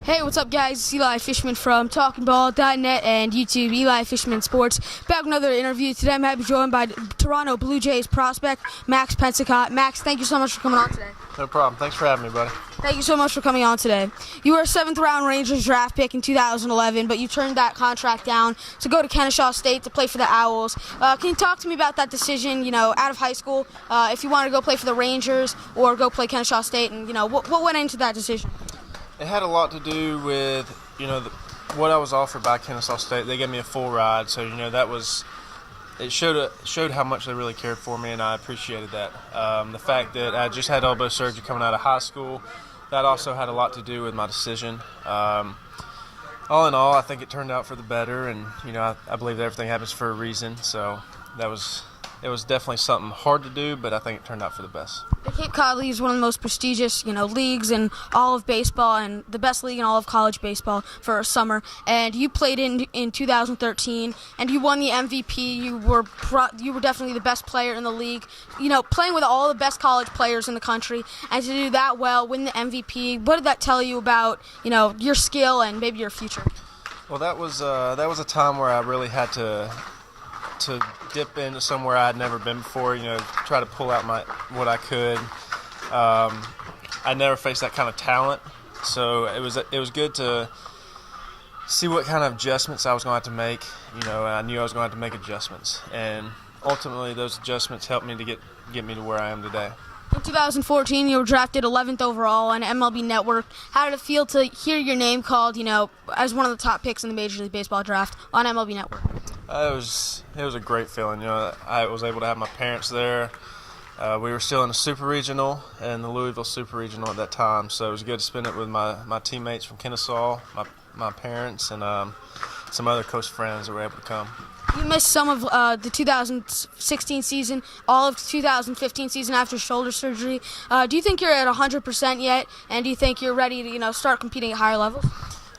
Hey, what's up, guys? It's Eli Fishman from TalkingBall.net and YouTube, Eli Fishman Sports. Back with another interview. Today I'm happy to be joined by Toronto Blue Jays prospect, Max Pentecost. Max, thank you so much for coming on today. No problem. Thanks for having me, buddy. Thank you so much for coming on today. You were a 7th-round Rangers draft pick in 2011, but you turned that contract down to go to Kennesaw State to play for the Owls. Can you talk to me about that decision, out of high school, if you wanted to go play for the Rangers or go play Kennesaw State, and, what went into that decision? It had a lot to do with, what I was offered by Kennesaw State. They gave me a full ride, so, it showed how much they really cared for me, and I appreciated that. The fact that I just had elbow surgery coming out of high school, that also had a lot to do with my decision. All in all, I think it turned out for the better, and, I believe that everything happens for a reason, so it was definitely something hard to do, but I think it turned out for the best. The Cape Cod League is one of the most prestigious, leagues in all of baseball, and the best league in all of college baseball for a summer. And you played in 2013, and you won the MVP. You were definitely the best player in the league. Playing with all the best college players in the country, and to do that well, win the MVP. What did that tell you about, your skill and maybe your future? Well, that was a time where I really had to dip into somewhere I had never been before, try to pull out what I could. I never faced that kind of talent, so it was good to see what kind of adjustments I was going to have to make. I knew I was going to have to make adjustments, and ultimately those adjustments helped me to get me to where I am today. In 2014, you were drafted 11th overall on MLB Network. How did it feel to hear your name called, as one of the top picks in the Major League Baseball draft on MLB Network? It was a great feeling. I was able to have my parents there. We were still in the Super Regional and the Louisville Super Regional at that time, so it was good to spend it with my teammates from Kennesaw, my parents, and some other close friends that were able to come. You missed some of the 2016 season, all of 2015 season after shoulder surgery. Do you think you're at 100% yet, and do you think you're ready to start competing at higher levels?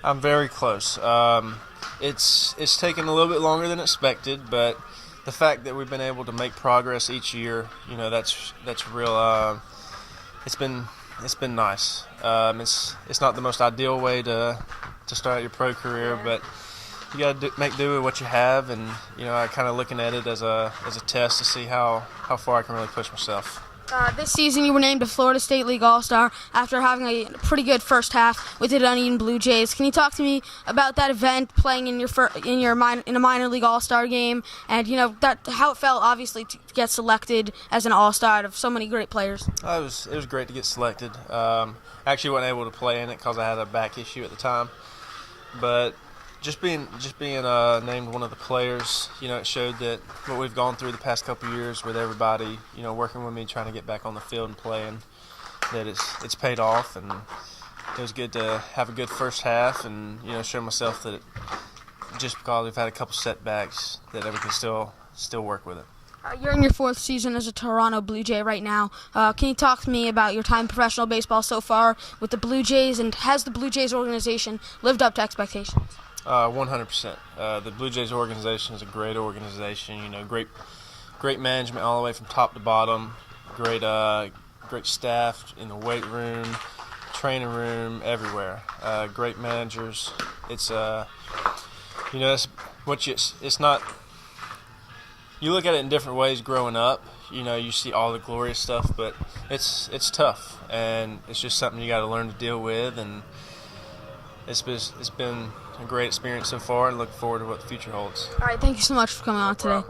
I'm very close. It's taken a little bit longer than expected, but the fact that we've been able to make progress each year, that's real. It's been nice. It's not the most ideal way to start your pro career, but you got to make do with what you have, and I kind of looking at it as a test to see how far I can really push myself. This season, you were named a Florida State League All-Star after having a pretty good first half with the Dunedin Blue Jays. Can you talk to me about that event, playing in a minor league All-Star game, and how it felt, obviously, to get selected as an All-Star out of so many great players? It was great to get selected. I actually wasn't able to play in it because I had a back issue at the time, but just being named one of the players, it showed that what we've gone through the past couple of years with everybody, working with me, trying to get back on the field and playing, that it's paid off, and it was good to have a good first half and show myself that just because we've had a couple setbacks, that we can still work with it. You're in your 4th season as a Toronto Blue Jay right now. Can you talk to me about your time in professional baseball so far with the Blue Jays, and has the Blue Jays organization lived up to expectations? 100%. The Blue Jays organization is a great organization. Great management all the way from top to bottom. Great staff in the weight room, training room, everywhere. Great managers. It's it's not. You look at it in different ways growing up. You see all the glorious stuff, but it's tough, and it's just something you got to learn to deal with, and it's been a great experience so far, and look forward to what the future holds. All right, thank you so much for coming on today.